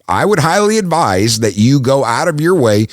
I would highly advise that you go out of your way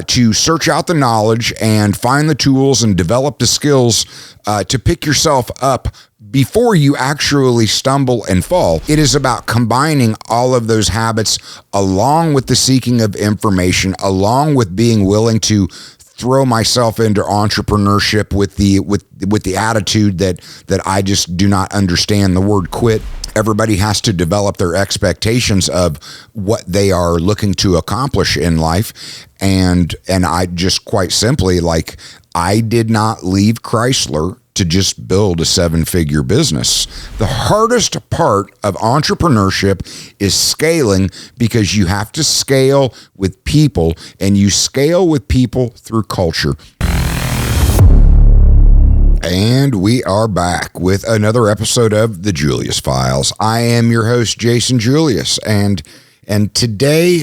to search out the knowledge and find the tools and develop the skills to pick yourself up before you actually stumble and fall. It is about combining all of those habits along with the seeking of information, along with being willing to throw myself into entrepreneurship with the attitude that I just do not understand the word quit. Everybody has to develop their expectations of what they are looking to accomplish in life. And I just quite simply, like, I did not leave Chrysler to just build a 7-figure business. The hardest part of entrepreneurship is scaling, because you have to scale with people, and you scale with people through culture. And we are back with another episode of the Julius Files. I am your host, Jason Julius, and today,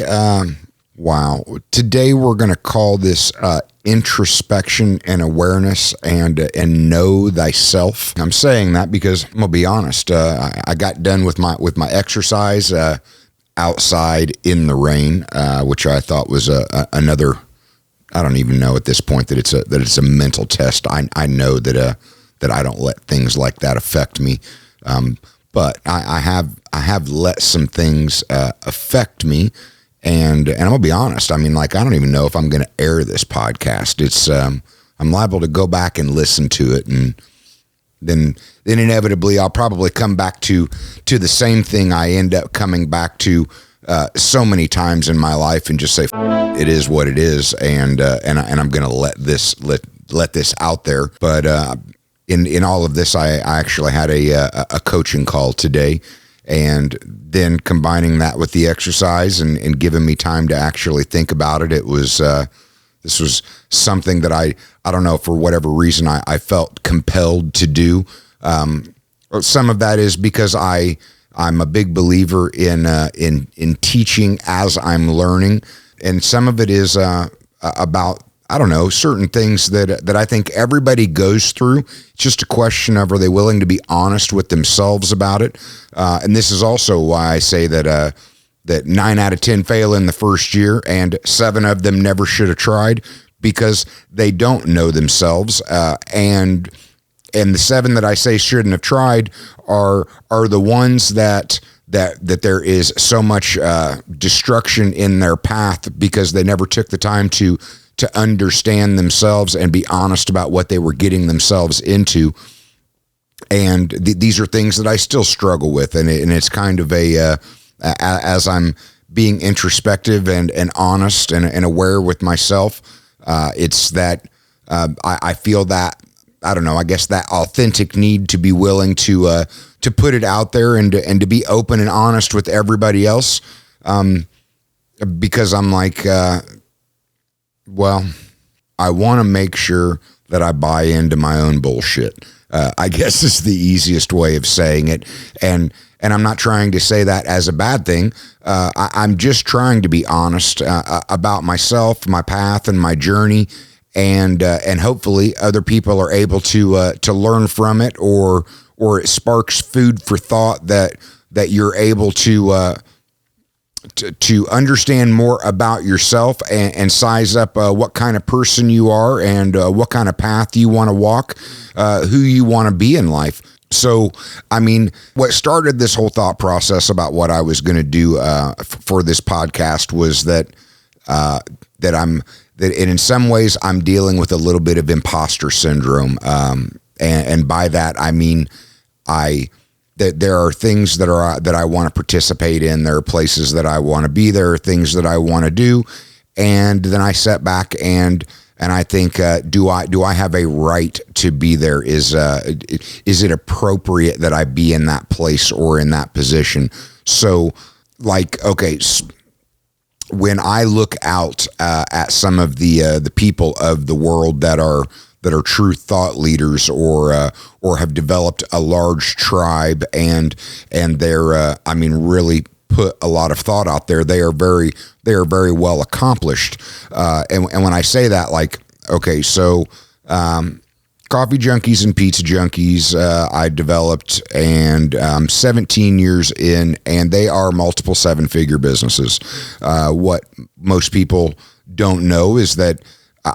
today we're going to call this introspection and awareness and know thyself. I'm saying that because I'm gonna be honest. I got done with my exercise outside in the rain, which I thought was another. I don't even know at this point that it's a mental test. I know that I don't let things like that affect me, but I have let some things affect me. And I'm gonna be honest. I mean, like, I don't even know if I'm gonna air this podcast. It's I'm liable to go back and listen to it, and then inevitably I'll probably come back to the same thing I end up coming back to so many times in my life, and just say it is what it is, and I'm gonna let this out there. But in all of this, I actually had a coaching call today. And then combining that with the exercise and giving me time to actually think about it, this was something that I don't know, for whatever reason, I felt compelled to do. Some of that is because I'm a big believer in teaching as I'm learning, and some of it is about, I don't know, certain things that I think everybody goes through. It's just a question of, are they willing to be honest with themselves about it? And this is also why I say that 9 out of 10 fail in the first year, and 7 of them never should have tried, because they don't know themselves. And the 7 that I say shouldn't have tried are the ones that there is so much destruction in their path, because they never took the time to understand themselves and be honest about what they were getting themselves into. And these are things that I still struggle with. And it's kind of as I'm being introspective and honest and aware with myself, it's that I feel that, I don't know, I guess that authentic need to be willing to put it out there and to be open and honest with everybody else. Because I'm like, well, I want to make sure that I buy into my own bullshit. I guess is the easiest way of saying it. And I'm not trying to say that as a bad thing. I'm just trying to be honest about myself, my path, and my journey. And hopefully other people are able to learn from it, or it sparks food for thought that you're able to understand more about yourself and size up what kind of person you are, and what kind of path you want to walk, who you want to be in life. So, I mean, what started this whole thought process about what I was going to do for this podcast was that in some ways I'm dealing with a little bit of imposter syndrome, and by that I mean that there are things that I want to participate in. There are places that I want to be. There are things that I want to do, and then I sit back and I think, do I have a right to be there? Is it appropriate that I be in that place or in that position? So, like, okay, when I look out at some of the people of the world that are true thought leaders, or have developed a large tribe, and they're really put a lot of thought out there. They are very well accomplished. And when I say that, like, okay, so Coffee Junkies and Pizza Junkies, I developed, and 17 years in, and they are multiple seven-figure businesses. What most people don't know is that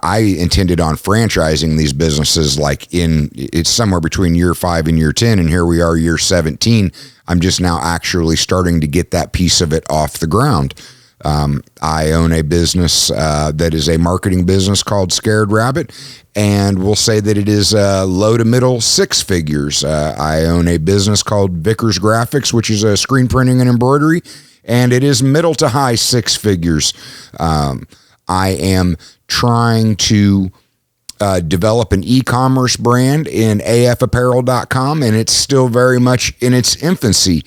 I intended on franchising these businesses it's somewhere between year 5 and year 10, and here we are, year 17. I'm just now actually starting to get that piece of it off the ground. I own a business that is a marketing business called Scared Rabbit, and we'll say that it is low to middle 6 figures. I own a business called Vickers Graphics, which is a screen printing and embroidery, and it is middle to high 6 figures. I am trying to develop an e-commerce brand in afapparel.com, and it's still very much in its infancy.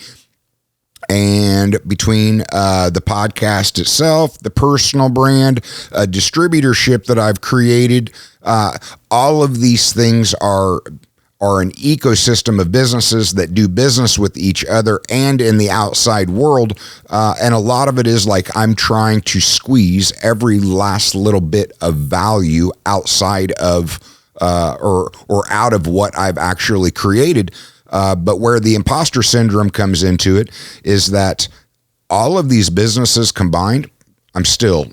And between the podcast itself, the personal brand, distributorship that I've created, all of these things are an ecosystem of businesses that do business with each other and in the outside world. And a lot of it is like I'm trying to squeeze every last little bit of value outside of or out of what I've actually created. But where the imposter syndrome comes into it is that all of these businesses combined, I'm still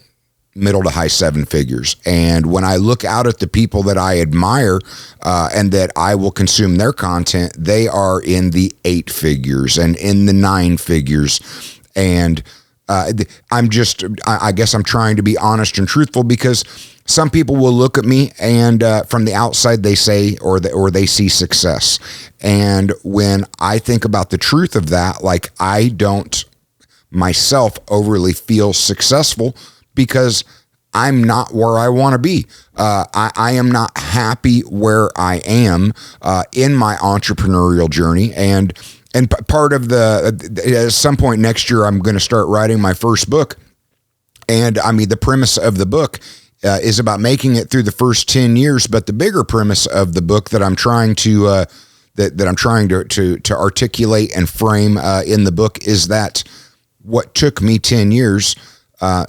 middle to high 7 figures. And when I look out at the people that I admire and that I will consume their content, they are in the 8 figures and in the 9 figures. And I guess I'm trying to be honest and truthful, because some people will look at me and from the outside they say, or they see success. And when I think about the truth of that, like, I don't myself overly feel successful because I'm not where I want to be. I am not happy where I am in my entrepreneurial journey. And part of at some point next year, I'm going to start writing my first book. And I mean, the premise of the book is about making it through the first 10 years. But the bigger premise of the book that I'm trying to to articulate and frame in the book is that what took me 10 years,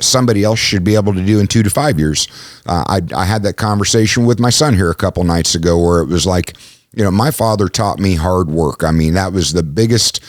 somebody else should be able to do in 2 to 5 years. I had that conversation with my son here a couple nights ago, where it was like, my father taught me hard work. I mean, that was the biggest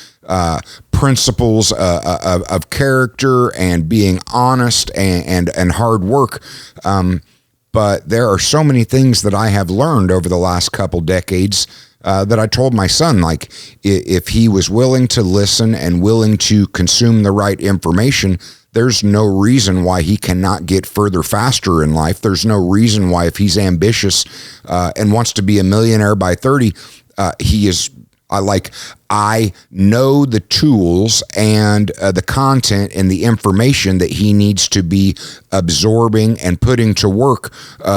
principles of character and being honest and hard work. But there are so many things that I have learned over the last couple decades that I told my son, like, if he was willing to listen and willing to consume the right information, there's no reason why he cannot get further faster in life. There's no reason why, if he's ambitious and wants to be a millionaire by 30, I know the tools and the content and the information that he needs to be absorbing and putting to work,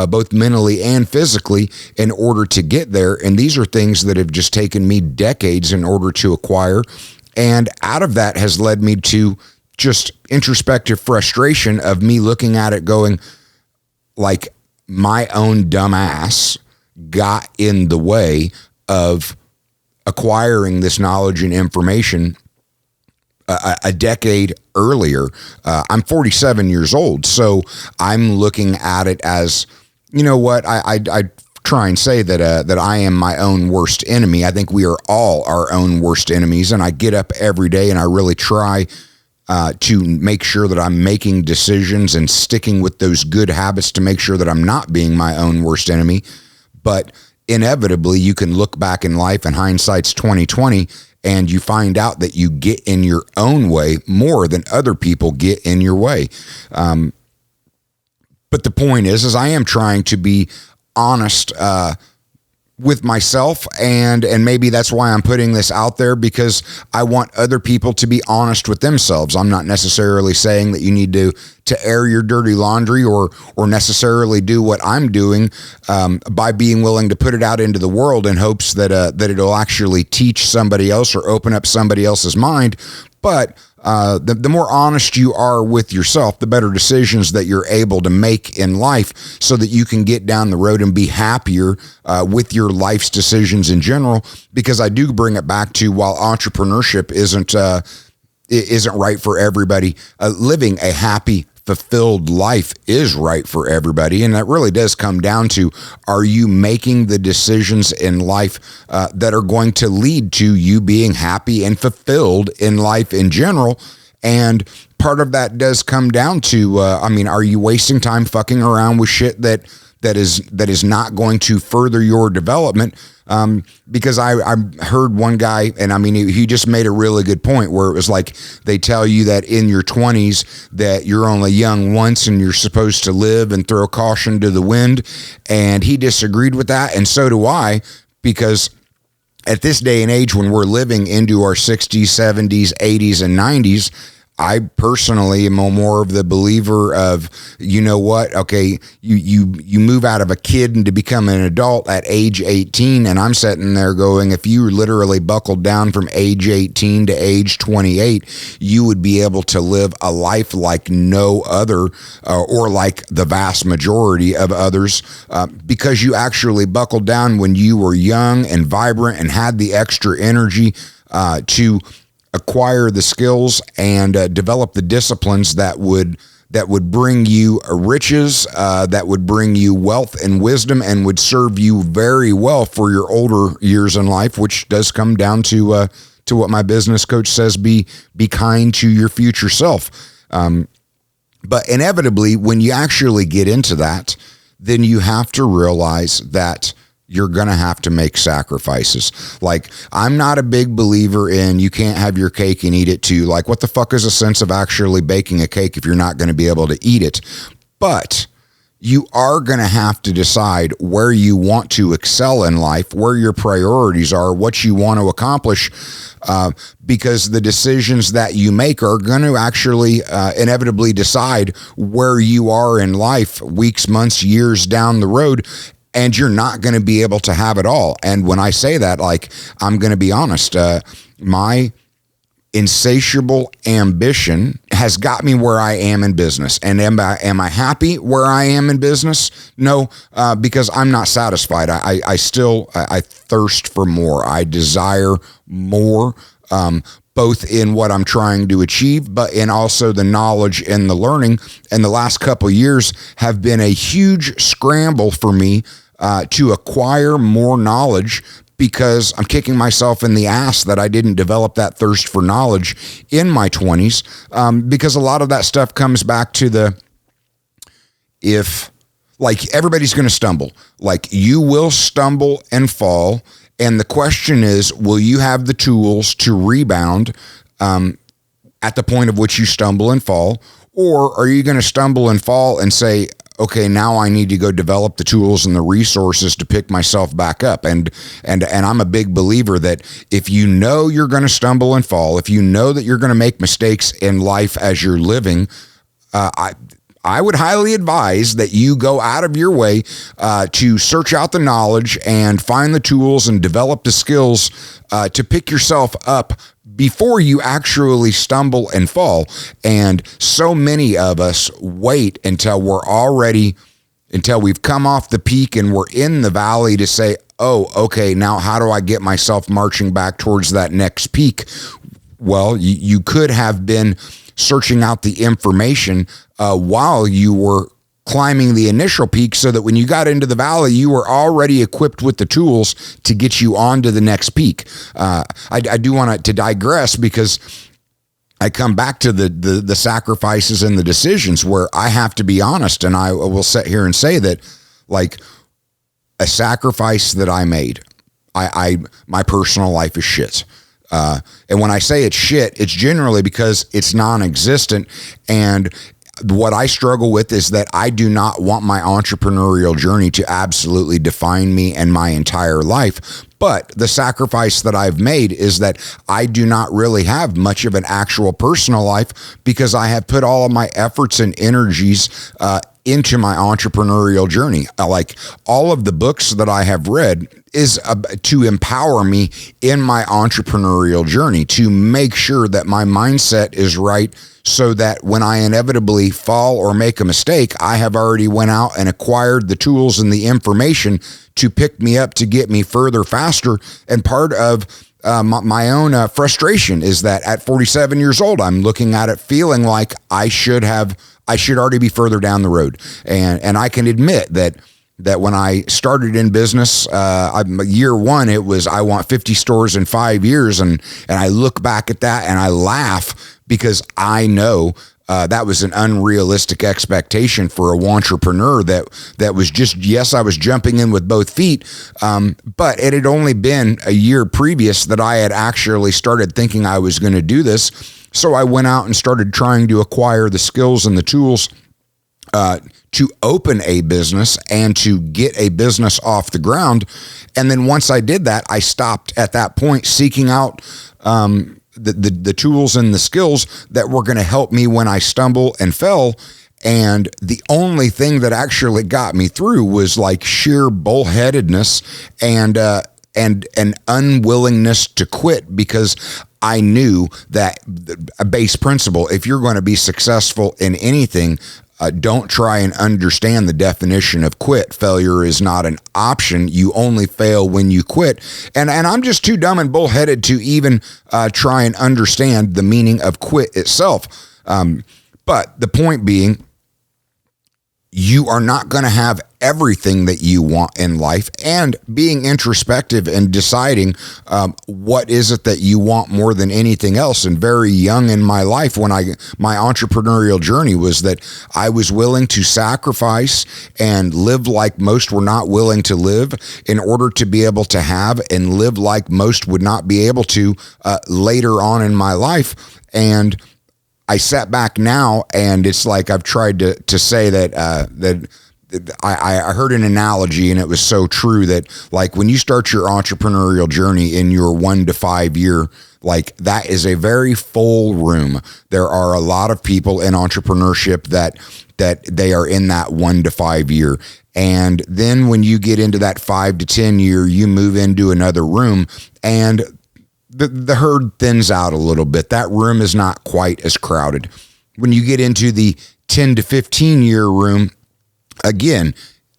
both mentally and physically, in order to get there. And these are things that have just taken me decades in order to acquire. And out of that has led me to just introspective frustration of me looking at it going, like, my own dumbass got in the way of acquiring this knowledge and information a decade earlier. I'm 47 years old, so I'm looking at it as, I try and say that I am my own worst enemy. I think we are all our own worst enemies, and I get up every day and I really try to make sure that I'm making decisions and sticking with those good habits to make sure that I'm not being my own worst enemy. But inevitably, you can look back in life, and hindsight's 2020, and you find out that you get in your own way more than other people get in your way. But the point is I am trying to be honest with myself, and maybe that's why I'm putting this out there, because I want other people to be honest with themselves. I'm not necessarily saying that you need to air your dirty laundry or necessarily do what I'm doing by being willing to put it out into the world in hopes that it'll actually teach somebody else or open up somebody else's mind. But the more honest you are with yourself, the better decisions that you're able to make in life, so that you can get down the road and be happier with your life's decisions in general. Because I do bring it back to, while entrepreneurship isn't right for everybody, living a happy, fulfilled life is right for everybody. And that really does come down to, are you making the decisions in life that are going to lead to you being happy and fulfilled in life in general? And part of that does come down to, are you wasting time fucking around with shit that is not going to further your development? Because I heard one guy, and he just made a really good point where it was like, they tell you that in your 20s that you're only young once and you're supposed to live and throw caution to the wind. And he disagreed with that. And so do I, because at this day and age, when we're living into our 60s, 70s, 80s, and 90s, I personally am more of the believer of, you know what? Okay, you move out of a kid and to become an adult at age 18, and I'm sitting there going, if you literally buckled down from age 18 to age 28, you would be able to live a life like no other, or like the vast majority of others, because you actually buckled down when you were young and vibrant and had the extra energy to acquire the skills and develop the disciplines that would bring you riches, that would bring you wealth and wisdom, and would serve you very well for your older years in life, which does come down to what my business coach says: be kind to your future self. But inevitably, when you actually get into that, then you have to realize that you're going to have to make sacrifices. Like, I'm not a big believer in you can't have your cake and eat it too. Like, what the fuck is a sense of actually baking a cake if you're not going to be able to eat it? But you are going to have to decide where you want to excel in life, where your priorities are, what you want to accomplish, because the decisions that you make are going to actually inevitably decide where you are in life weeks, months, years down the road. And you're not going to be able to have it all. And when I say that, like, I'm going to be honest, my insatiable ambition has got me where I am in business. And am I happy where I am in business? No, because I'm not satisfied. I still thirst for more. I desire more, both in what I'm trying to achieve, but in also the knowledge and the learning. And the last couple of years have been a huge scramble for me to acquire more knowledge, because I'm kicking myself in the ass that I didn't develop that thirst for knowledge in my 20s, because a lot of that stuff comes back to everybody's going to stumble. Like, you will stumble and fall, and the question is, will you have the tools to rebound at the point of which you stumble and fall? Or are you going to stumble and fall and say, okay, now I need to go develop the tools and the resources to pick myself back up? And I'm a big believer that if you know you're going to stumble and fall, if you know that you're going to make mistakes in life as you're living, I would highly advise that you go out of your way to search out the knowledge and find the tools and develop the skills to pick yourself up before you actually stumble and fall. And so many of us wait until we've come off the peak and we're in the valley to say, oh, okay, now how do I get myself marching back towards that next peak? Well, you could have been searching out the information while you were climbing the initial peak, so that when you got into the valley, you were already equipped with the tools to get you onto the next peak. I do want to digress, because I come back to the sacrifices and the decisions where I have to be honest, and I will sit here and say that, like, a sacrifice that I made, my personal life is shit. And when I say it's shit, it's generally because it's non-existent. And what I struggle with is that I do not want my entrepreneurial journey to absolutely define me and my entire life. But the sacrifice that I've made is that I do not really have much of an actual personal life, because I have put all of my efforts and energies into my entrepreneurial journey. Like, all of the books that I have read is to empower me in my entrepreneurial journey, to make sure that my mindset is right, so that when I inevitably fall or make a mistake, I have already went out and acquired the tools and the information to pick me up, to get me further faster. And part of my own frustration is that at 47 years old, I'm looking at it feeling like I should have I should already be further down the road. And I can admit that when I started in business, year one, it was, I want 50 stores in 5 years. And I look back at that and I laugh because I know that was an unrealistic expectation for a entrepreneur that was just, yes, I was jumping in with both feet. But it had only been a year previous that I had actually started thinking I was going to do this. So I went out and started trying to acquire the skills and the tools to open a business and to get a business off the ground. And then once I did that, I stopped at that point seeking out the tools and the skills that were going to help me when I stumble and fell. And the only thing that actually got me through was like sheer bullheadedness and an unwillingness to quit, because I knew that a base principle, if you're going to be successful in anything, don't try and understand the definition of quit. Failure is not an option. You only fail when you quit. And I'm just too dumb and bullheaded to even try and understand the meaning of quit itself. But the point being, you are not going to have everything that you want in life, and being introspective and deciding what is it that you want more than anything else. And very young in my life, when my entrepreneurial journey was that I was willing to sacrifice and live like most were not willing to live in order to be able to have and live like most would not be able to later on in my life. And I sat back now, and it's like I've tried to say that I heard an analogy, and it was so true, that like when you start your entrepreneurial journey in your 1 to 5 year, like that is a very full room. There are a lot of people in entrepreneurship that they are in that 1 to 5 year. And then when you get into that 5 to 10 year, you move into another room, and the herd thins out a little bit. That room is not quite as crowded. When you get into the 10 to 15 year room, again,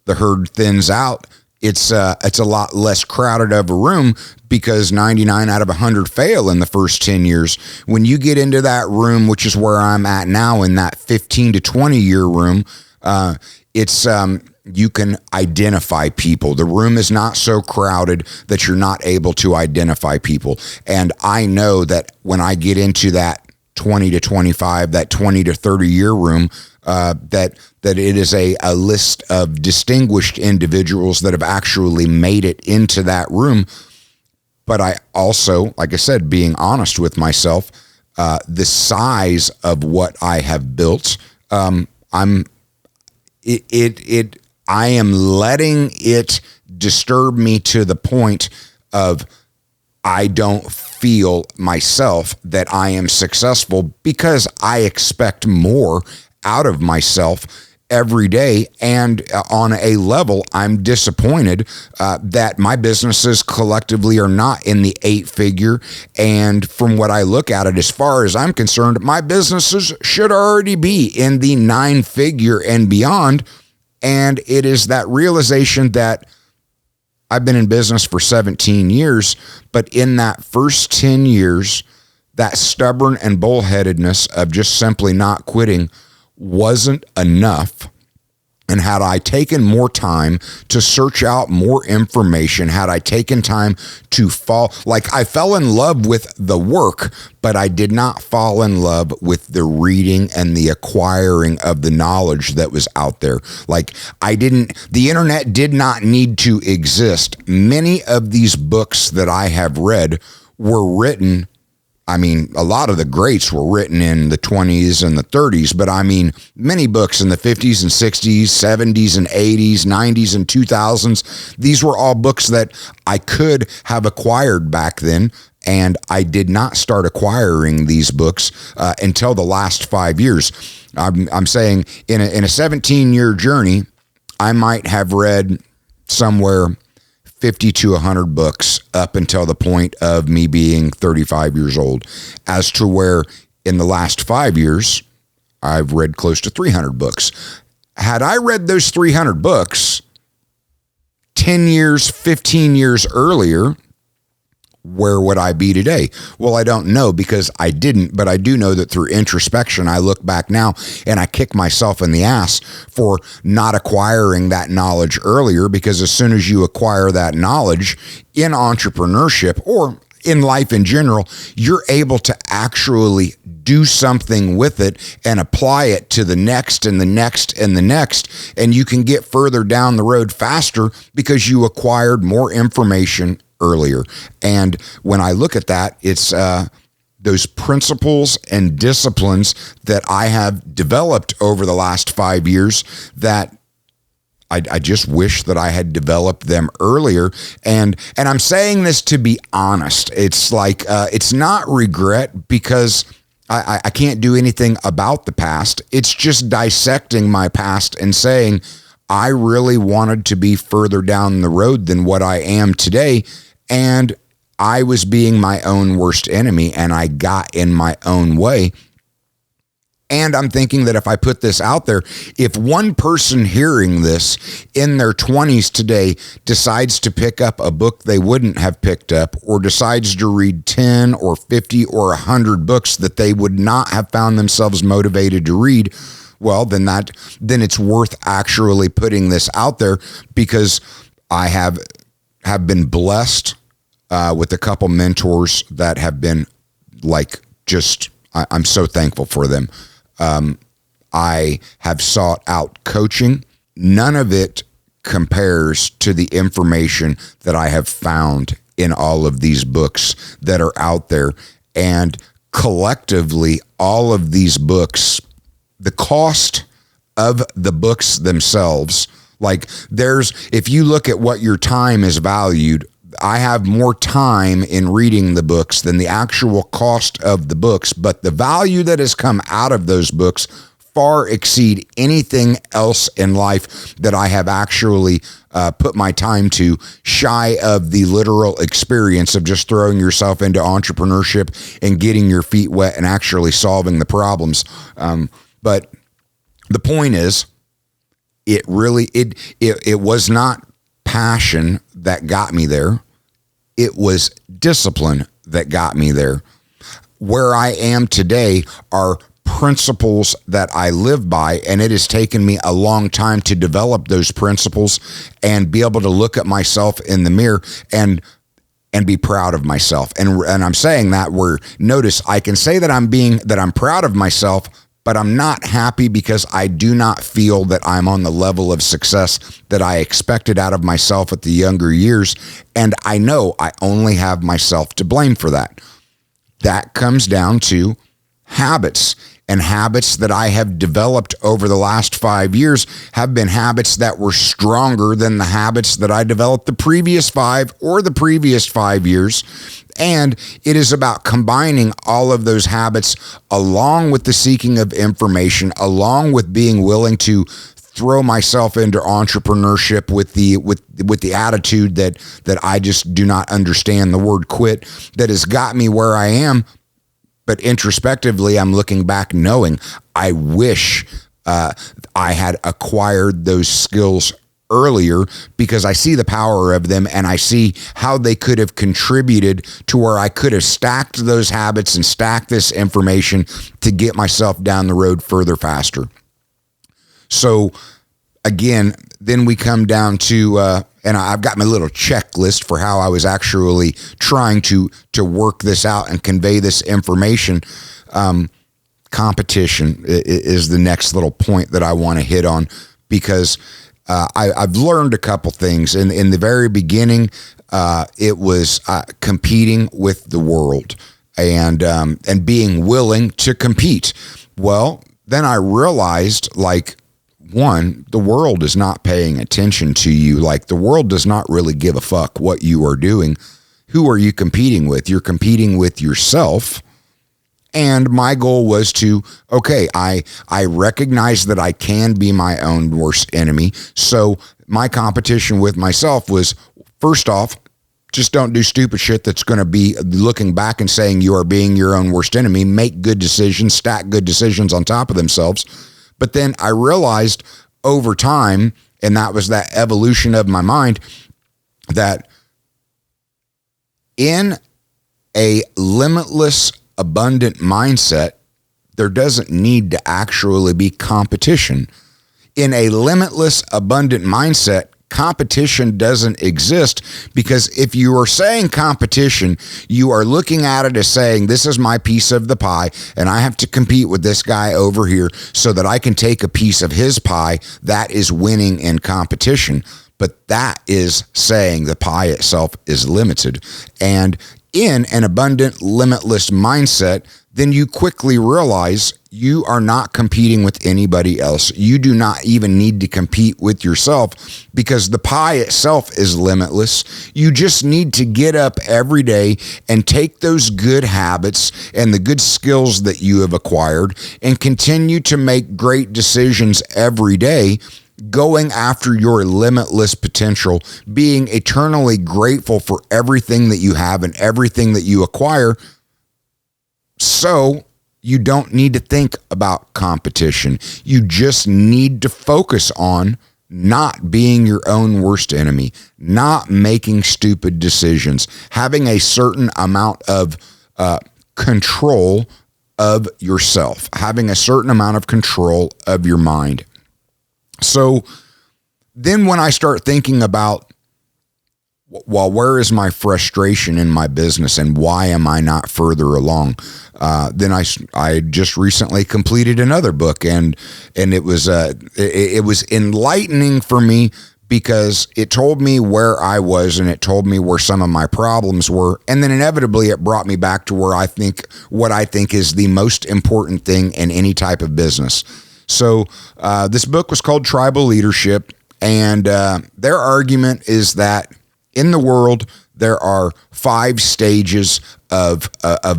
the herd thins out. It's a lot less crowded of a room, because 99 out of 100 fail in the first 10 years. When you get into that room, which is where I'm at now, in that 15 to 20 year room, you can identify people. The room is not so crowded that you're not able to identify people. And I know that when I get into that 20 to 25, that 20 to 30 year room, that it is a list of distinguished individuals that have actually made it into that room. But I also, like I said, being honest with myself, the size of what I have built, I am letting it disturb me to the point of I don't feel myself that I am successful, because I expect more out of myself every day. And on a level, I'm disappointed that my businesses collectively are not in the 8-figure. And from what I look at it, as far as I'm concerned, my businesses should already be in the 9-figure and beyond. And it is that realization that I've been in business for 17 years, but in that first 10 years, that stubborn and bullheadedness of just simply not quitting wasn't enough. And had I taken more time to search out more information, had I taken time to I fell in love with the work, but I did not fall in love with the reading and the acquiring of the knowledge that was out there. The internet did not need to exist. Many of these books that I have read were written, a lot of the greats were written in the 20s and the 30s, but many books in the 50s and 60s, 70s and 80s, 90s and 2000s. These were all books that I could have acquired back then, and I did not start acquiring these books until the last 5 years. I'm saying in a 17-year journey, I might have read somewhere 50 to 100 books up until the point of me being 35 years old, as to where in the last 5 years, I've read close to 300 books. Had I read those 300 books 10 years, 15 years earlier, where would I be today? Well, I don't know because I didn't, but I do know that through introspection, I look back now and I kick myself in the ass for not acquiring that knowledge earlier, because as soon as you acquire that knowledge in entrepreneurship or in life in general, you're able to actually do something with it and apply it to the next and the next and the next. And you can get further down the road faster because you acquired more information earlier. And when I look at that, it's those principles and disciplines that I have developed over the last 5 years that I just wish that I had developed them earlier. And I'm saying this to be honest. It's like, it's not regret because I can't do anything about the past. It's just dissecting my past and saying, I really wanted to be further down the road than what I am today. And I was being my own worst enemy and I got in my own way. And I'm thinking that if I put this out there, if one person hearing this in their 20s today decides to pick up a book they wouldn't have picked up, or decides to read 10 or 50 or 100 books that they would not have found themselves motivated to read, well, then it's worth actually putting this out there, because I have been blessed with a couple mentors that have been like, just, I'm so thankful for them. I have sought out coaching. None of it compares to the information that I have found in all of these books that are out there. And collectively, all of these books, the cost of the books themselves, like if you look at what your time is valued, I have more time in reading the books than the actual cost of the books, but the value that has come out of those books far exceed anything else in life that I have actually put my time to, shy of the literal experience of just throwing yourself into entrepreneurship and getting your feet wet and actually solving the problems. But the point is, it was not passion that got me there. It was discipline that got me there. Where I am today are principles that I live by, and it has taken me a long time to develop those principles and be able to look at myself in the mirror and be proud of myself. And I'm saying that where, notice, I can say that I'm proud of myself, but I'm not happy because I do not feel that I'm on the level of success that I expected out of myself at the younger years. And I know I only have myself to blame for that. That comes down to habits. And habits that I have developed over the last 5 years have been habits that were stronger than the habits that I developed the previous 5 or the previous 5 years. And it is about combining all of those habits along with the seeking of information, along with being willing to throw myself into entrepreneurship with the attitude that I just do not understand the word quit, that has got me where I am. But introspectively, I'm looking back knowing I wish I had acquired those skills earlier, because I see the power of them and I see how they could have contributed to where I could have stacked those habits and stacked this information to get myself down the road further faster. So again, then we come down to, and I've got my little checklist for how I was actually trying to work this out and convey this information. Competition is the next little point that I want to hit on, because I've learned a couple things. In the very beginning, it was competing with the world and being willing to compete. Well, then I realized, like, one, the world is not paying attention to you. Like, the world does not really give a fuck what you are doing. Who are you competing with? You're competing with yourself. And my goal was to, okay, I recognize that I can be my own worst enemy. So my competition with myself was, first off, just don't do stupid shit that's going to be looking back and saying you are being your own worst enemy. Make good decisions, stack good decisions on top of themselves. But then I realized over time, and that was that evolution of my mind, that in a limitless, abundant mindset, there doesn't need to actually be competition. In a limitless, abundant mindset, competition doesn't exist, because if you are saying competition, you are looking at it as saying, this is my piece of the pie, and I have to compete with this guy over here so that I can take a piece of his pie. That is winning in competition. But that is saying the pie itself is limited. And in an abundant, limitless mindset, then you quickly realize you are not competing with anybody else. You do not even need to compete with yourself, because the pie itself is limitless. You just need to get up every day and take those good habits and the good skills that you have acquired and continue to make great decisions every day, going after your limitless potential, being eternally grateful for everything that you have and everything that you acquire. So you don't need to think about competition. You just need to focus on not being your own worst enemy, not making stupid decisions, having a certain amount of control of yourself, having a certain amount of control of your mind. So then when I start thinking about, well, where is my frustration in my business and why am I not further along? Then I just recently completed another book, and it was enlightening for me, because it told me where I was and it told me where some of my problems were, and then inevitably it brought me back to what I think is the most important thing in any type of business. So this book was called Tribal Leadership, and their argument is that in the world, there are 5 stages of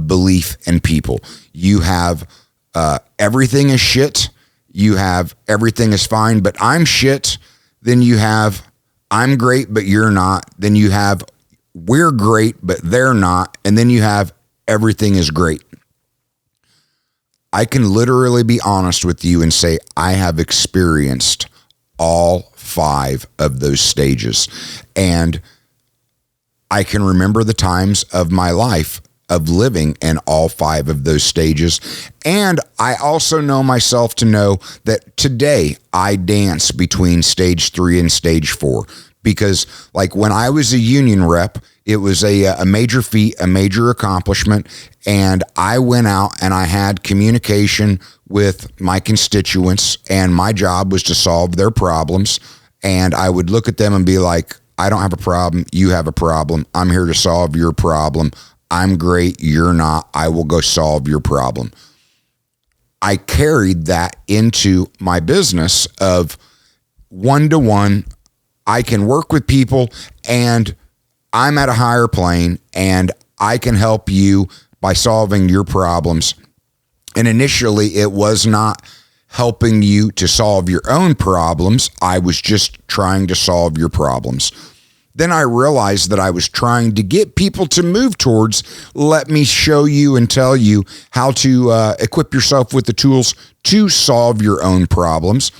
belief in people. You have everything is shit. You have everything is fine, but I'm shit. Then you have I'm great, but you're not. Then you have we're great, but they're not. And then you have everything is great. I can literally be honest with you and say I have experienced all 5 of those stages. And I can remember the times of my life of living in all 5 of those stages. And I also know myself to know that today I dance between stage 3 and stage 4. Because like when I was a union rep, it was a major feat, a major accomplishment. And I went out and I had communication with my constituents, and my job was to solve their problems. And I would look at them and be like, I don't have a problem. You have a problem. I'm here to solve your problem. I'm great. You're not. I will go solve your problem. I carried that into my business of one-to-one. I can work with people, and I'm at a higher plane, and I can help you by solving your problems. And initially, it was not helping you to solve your own problems. I was just trying to solve your problems. Then I realized that I was trying to get people to move towards, let me show you and tell you how to equip yourself with the tools to solve your own problems.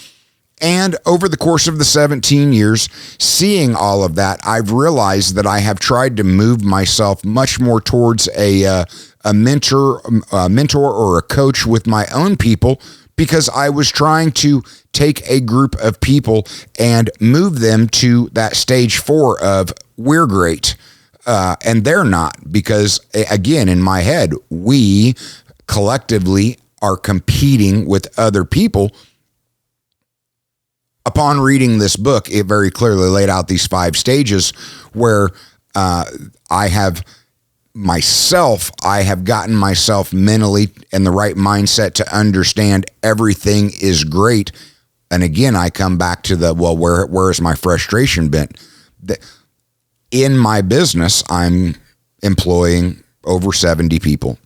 And over the course of the 17 years, seeing all of that, I've realized that I have tried to move myself much more towards a mentor or a coach with my own people, because I was trying to take a group of people and move them to that stage 4 of we're great. And they're not, because again, in my head, we collectively are competing with other people. Upon reading this book, it very clearly laid out these 5 stages where I have gotten myself mentally in the right mindset to understand everything is great. And again, I come back to where is my frustration bent? In my business, I'm employing over 70 people.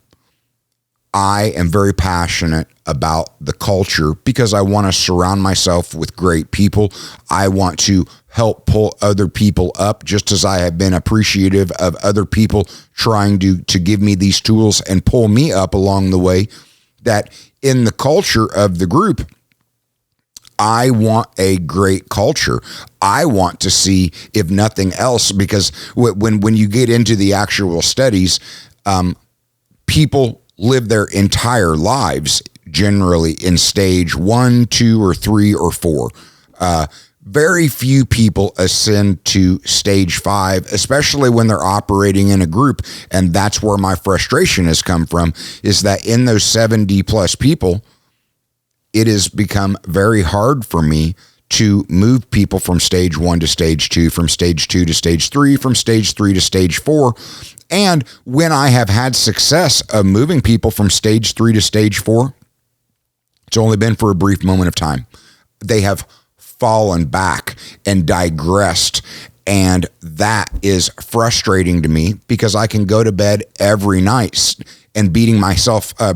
I am very passionate about the culture because I want to surround myself with great people. I want to help pull other people up, just as I have been appreciative of other people trying to give me these tools and pull me up along the way. That in the culture of the group, I want a great culture. I want to see, if nothing else, because when you get into the actual studies, people live their entire lives generally in stage 1, 2, or 3, or 4. Very few people ascend to stage 5, especially when they're operating in a group. And that's where my frustration has come from, is that in those 70 plus people, it has become very hard for me to move people from stage 1 to stage 2, from stage 2 to stage 3, from stage 3 to stage 4. And when I have had success of moving people from stage 3 to stage 4, it's only been for a brief moment of time. They have fallen back and digressed. And that is frustrating to me, because I can go to bed every night and beating my head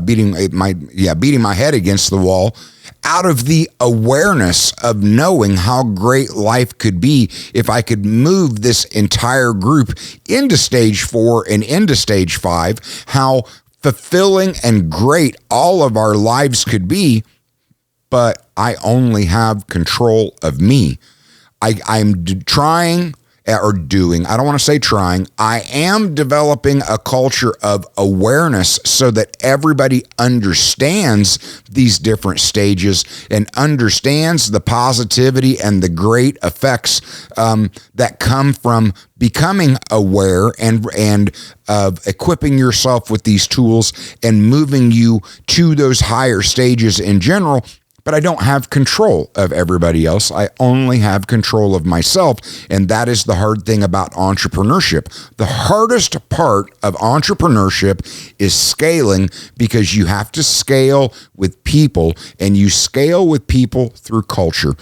against the wall, out of the awareness of knowing how great life could be if I could move this entire group into stage 4 and into stage 5, how fulfilling and great all of our lives could be. But I only have control of me. I'm trying or doing, I don't want to say trying, I am developing a culture of awareness so that everybody understands these different stages and understands the positivity and the great effects that come from becoming aware and of equipping yourself with these tools and moving you to those higher stages in general. But I don't have control of everybody else. I only have control of myself. And that is the hard thing about entrepreneurship. The hardest part of entrepreneurship is scaling, because you have to scale with people, and you scale with people through culture.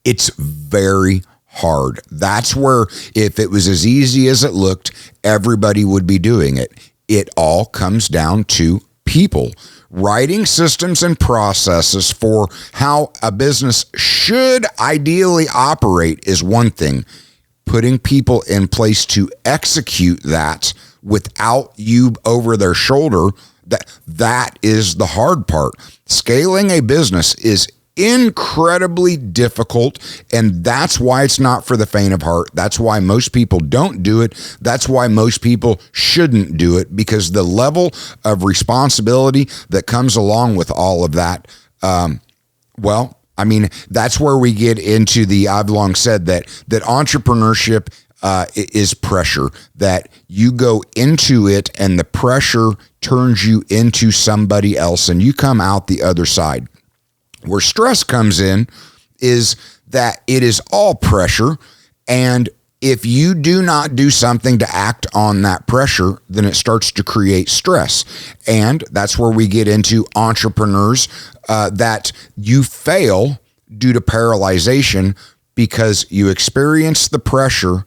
It's very hard. That's where, if it was as easy as it looked, everybody would be doing it. It all comes down to people. Writing systems and processes for how a business should ideally operate is one thing. Putting people in place to execute that without you over their shoulder, that is the hard part. Scaling a business is incredibly difficult, and that's why it's not for the faint of heart. That's why most people don't do it. That's why most people shouldn't do it, because the level of responsibility that comes along with all of that, that's where we get into I've long said that entrepreneurship is pressure, that you go into it and the pressure turns you into somebody else and you come out the other side. Where stress comes in is that it is all pressure, and if you do not do something to act on that pressure, then it starts to create stress. And that's where we get into entrepreneurs, that you fail due to paralyzation because you experience the pressure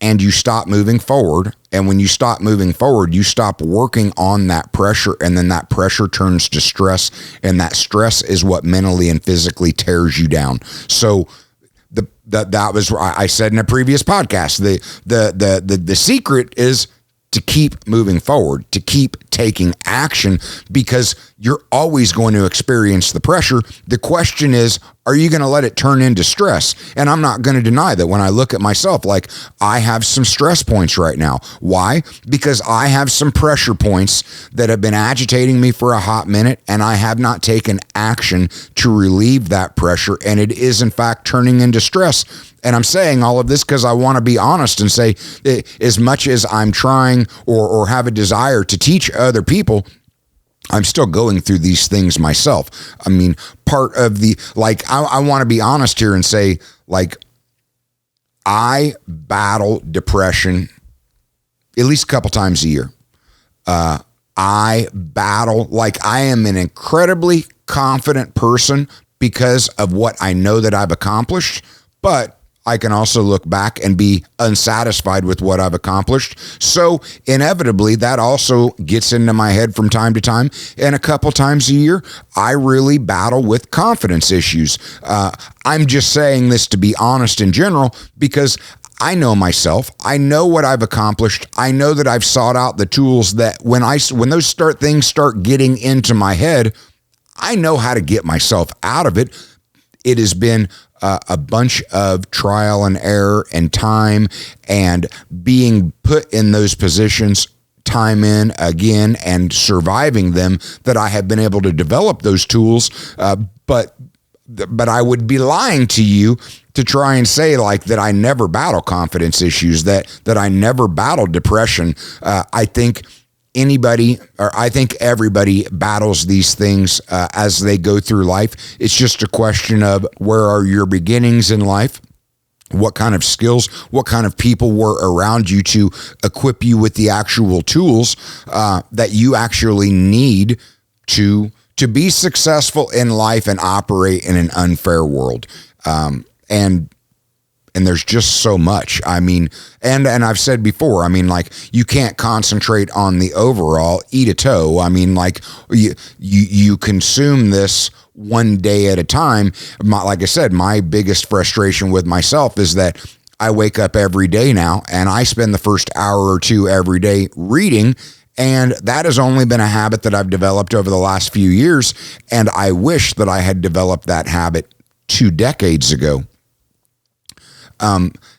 and you stop moving forward. And when you stop moving forward, you stop working on that pressure, and then that pressure turns to stress, and that stress is what mentally and physically tears you down. So that was, I said in a previous podcast, the secret is to keep moving forward, to keep taking action, because you're always going to experience the pressure. The question is, are you going to let it turn into stress? And I'm not going to deny that when I look at myself, like, I have some stress points right now. Why? Because I have some pressure points that have been agitating me for a hot minute, and I have not taken action to relieve that pressure. And it is, in fact, turning into stress. And I'm saying all of this because I want to be honest and say, as much as I'm trying or have a desire to teach other people, I'm still going through these things myself. I mean, part of I want to be honest here and say, I battle depression at least a couple times a year. I am an incredibly confident person because of what I know that I've accomplished, but I can also look back and be unsatisfied with what I've accomplished. So inevitably, that also gets into my head from time to time. And a couple times a year, I really battle with confidence issues. I'm just saying this to be honest in general, because I know myself. I know what I've accomplished. I know that I've sought out the tools that when those things start getting into my head, I know how to get myself out of it. It has been a bunch of trial and error and time and being put in those positions time in again and surviving them that I have been able to develop those tools. But I would be lying to you to try and say like that I never battle confidence issues, that I never battle depression. I think everybody battles these things as they go through life. It's just a question of where are your beginnings in life? What kind of skills, what kind of people were around you to equip you with the actual tools that you actually need to be successful in life and operate in an unfair world. And there's just so much. I mean, and I've said before, I mean, like, you can't concentrate on the overall, eat a toe. I mean, like, you consume this one day at a time. Like I said, my biggest frustration with myself is that I wake up every day now and I spend the first hour or two every day reading. And that has only been a habit that I've developed over the last few years. And I wish that I had developed that habit 2 decades ago.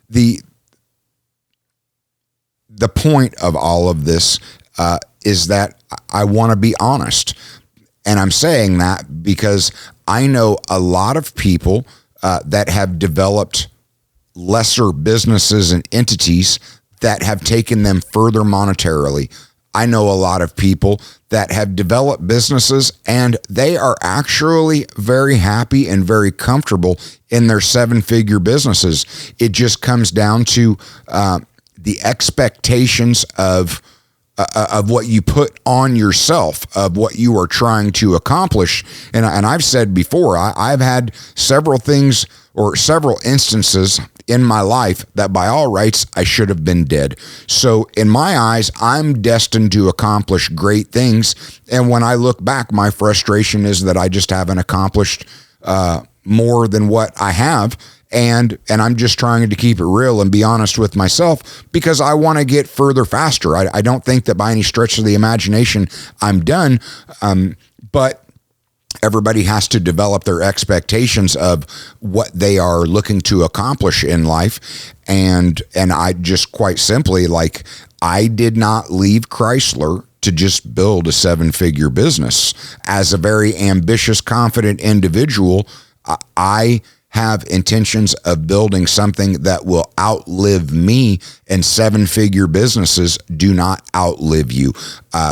The point of all of this is that I want to be honest. And I'm saying that because I know a lot of people that have developed lesser businesses and entities that have taken them further monetarily. I know a lot of people that have developed businesses and they are actually very happy and very comfortable in their 7-figure businesses. It just comes down to the expectations of what you put on yourself, of what you are trying to accomplish. And I've said before, I've had several things or several instances in my life that by all rights, I should have been dead. So in my eyes, I'm destined to accomplish great things. And when I look back, my frustration is that I just haven't accomplished more than what I have. And I'm just trying to keep it real and be honest with myself because I want to get further faster. I don't think that by any stretch of the imagination I'm done, but everybody has to develop their expectations of what they are looking to accomplish in life. And I just quite simply, like, I did not leave Chrysler to just build a 7-figure business. As a very ambitious, confident individual, I have intentions of building something that will outlive me, and 7-figure businesses do not outlive you.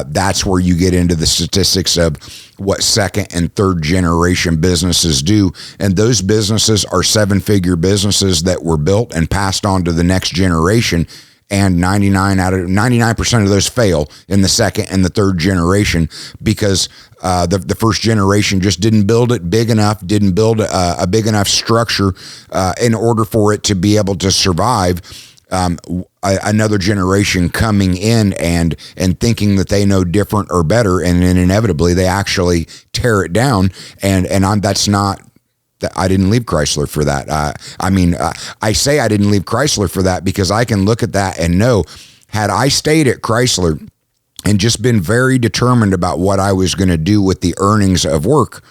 That's where you get into the statistics of what 2nd and 3rd generation businesses do. And those businesses are 7-figure businesses that were built and passed on to the next generation. And 99% of those fail in the 2nd and the 3rd generation because the first generation just didn't build it big enough, didn't build a big enough structure in order for it to be able to survive. Another generation coming in and thinking that they know different or better, and then inevitably they actually tear it down. And that's not. I didn't leave Chrysler for that. I say I didn't leave Chrysler for that because I can look at that and know, had I stayed at Chrysler and just been very determined about what I was going to do with the earnings of work,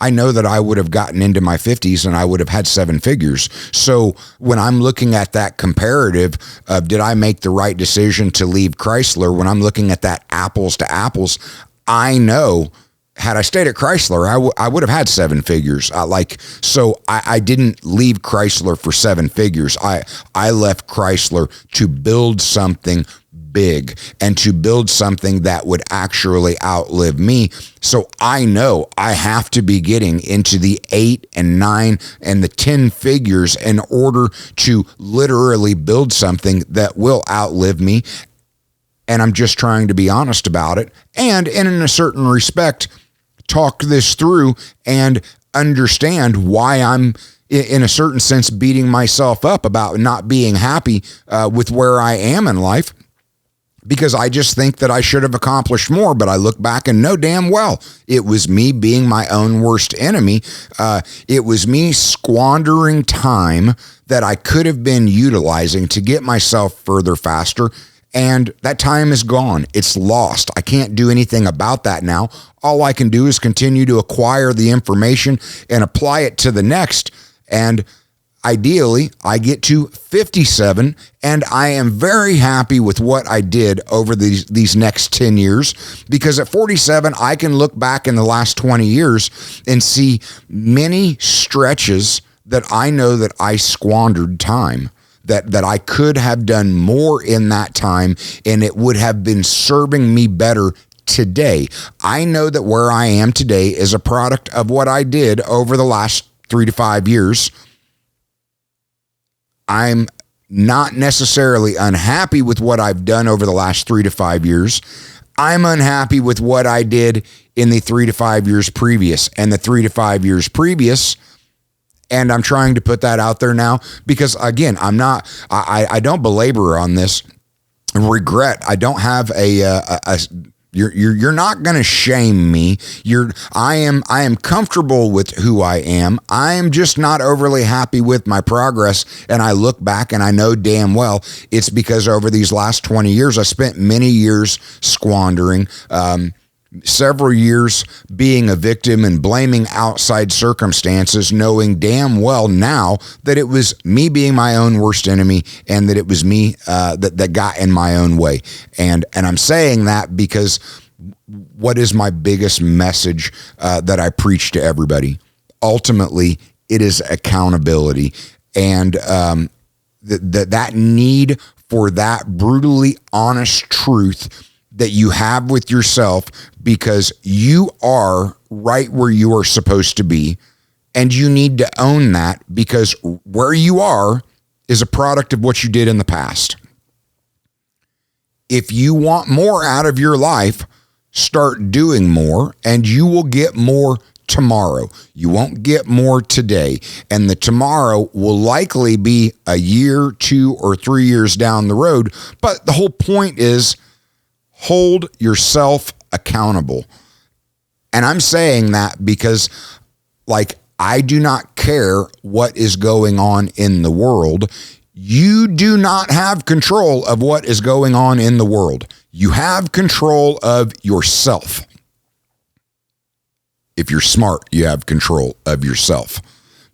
I know that I would have gotten into my 50s and I would have had 7 figures. So when I'm looking at that comparative of did I make the right decision to leave Chrysler, when I'm looking at that apples to apples, I know had I stayed at Chrysler, I would have had 7 figures. So I didn't leave Chrysler for 7 figures. I left Chrysler to build something big and to build something that would actually outlive me. So I know I have to be getting into the 8 and 9 and the 10 figures in order to literally build something that will outlive me. And I'm just trying to be honest about it. And in a certain respect, talk this through and understand why I'm, in a certain sense, beating myself up about not being happy with where I am in life, because I just think that I should have accomplished more. But I look back and know damn well it was me being my own worst enemy. It was me squandering time that I could have been utilizing to get myself further faster. And that time is gone. It's lost. I can't do anything about that now. All I can do is continue to acquire the information and apply it to the next. And ideally, I get to 57, and I am very happy with what I did over these next 10 years, because at 47, I can look back in the last 20 years and see many stretches that I know that I squandered time, that I could have done more in that time, and it would have been serving me better today. I know that where I am today is a product of what I did over the last 3 to 5 years. I'm not necessarily unhappy with what I've done over the last 3 to 5 years. I'm unhappy with what I did in the 3 to 5 years previous and the 3 to 5 years previous. And I'm trying to put that out there now because, again, I don't belabor on this. Regret. I don't have you're not going to shame me. I am comfortable with who I am. I am just not overly happy with my progress. And I look back and I know damn well it's because over these last 20 years, I spent many years squandering, several years being a victim and blaming outside circumstances, knowing damn well now that it was me being my own worst enemy and that it was me that got in my own way. And I'm saying that because what is my biggest message that I preach to everybody? Ultimately, it is accountability, and that need for that brutally honest truth that you have with yourself, because you are right where you are supposed to be, and you need to own that, because where you are is a product of what you did in the past. If you want more out of your life, start doing more, and you will get more tomorrow. You won't get more today, and the tomorrow will likely be a year, 2 or 3 years down the road. But the whole point is, hold yourself accountable. And I'm saying that because, I do not care what is going on in the world. You do not have control of what is going on in the world. You have control of yourself. If you're smart, you have control of yourself,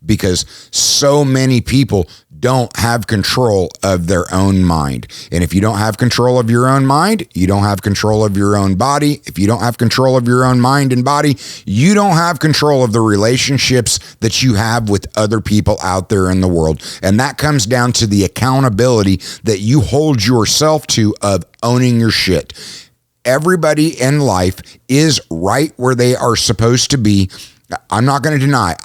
because so many people don't have control of their own mind. And if you don't have control of your own mind, you don't have control of your own body. If you don't have control of your own mind and body, you don't have control of the relationships that you have with other people out there in the world. And that comes down to the accountability that you hold yourself to of owning your shit. Everybody in life is right where they are supposed to be. I'm not going to deny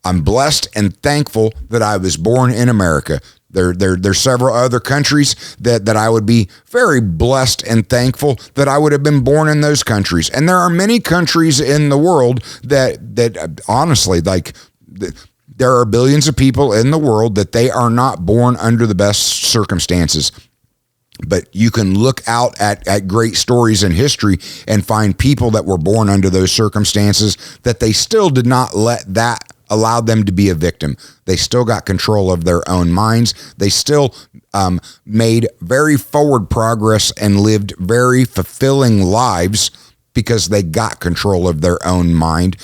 I'm blessed and thankful that I was born in America. There's several other countries that I would be very blessed and thankful that I would have been born in those countries. And there are many countries in the world that honestly, there are billions of people in the world that they are not born under the best circumstances. But you can look out at great stories in history and find people that were born under those circumstances that they still did not let that allow them to be a victim. They still got control of their own minds. They still made very forward progress and lived very fulfilling lives because they got control of their own mind.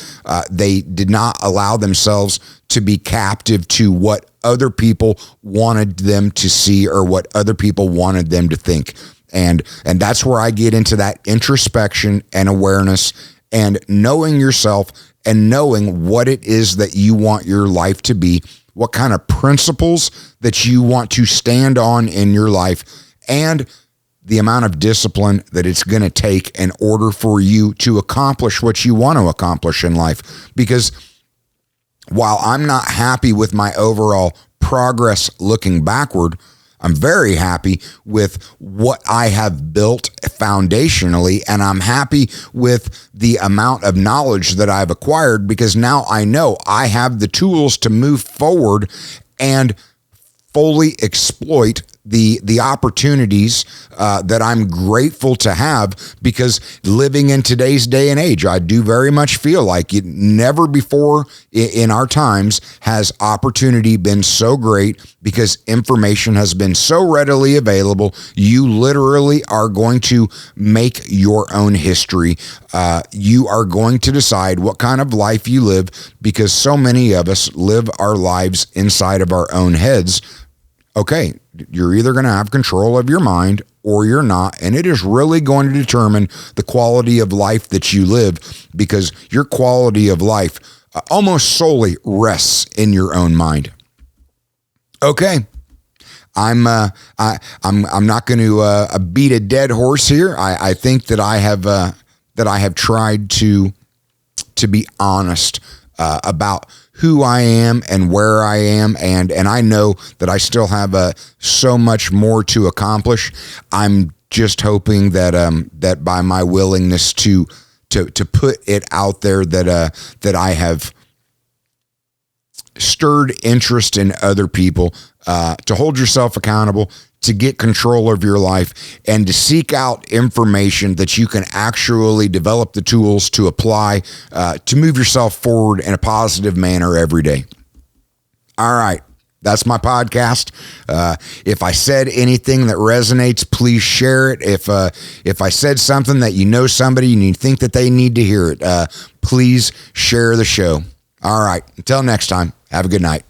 They did not allow themselves to be captive to what other people wanted them to see or what other people wanted them to think. And that's where I get into that introspection and awareness and knowing yourself and knowing what it is that you want your life to be, what kind of principles that you want to stand on in your life, and the amount of discipline that it's going to take in order for you to accomplish what you want to accomplish in life. Because while I'm not happy with my overall progress looking backward, I'm very happy with what I have built foundationally, and I'm happy with the amount of knowledge that I've acquired, because now I know I have the tools to move forward and fully exploit the opportunities that I'm grateful to have, because living in today's day and age, I do very much feel like never before in our times has opportunity been so great, because information has been so readily available. You literally are going to make your own history. You are going to decide what kind of life you live, because so many of us live our lives inside of our own heads. Okay, you're either going to have control of your mind or you're not, and it is really going to determine the quality of life that you live, because your quality of life almost solely rests in your own mind. Okay, I'm not going to beat a dead horse here. I think that I have tried to be honest about who I am and where I am, and I know that I still have so much more to accomplish. I'm just hoping that that by my willingness to put it out there, that I have stirred interest in other people, to hold yourself accountable, to get control of your life, and to seek out information that you can actually develop the tools to apply to move yourself forward in a positive manner every day. All right. That's my podcast. If I said anything that resonates, please share it. If I said something that you know somebody and you think that they need to hear it, please share the show. All right. Until next time, have a good night.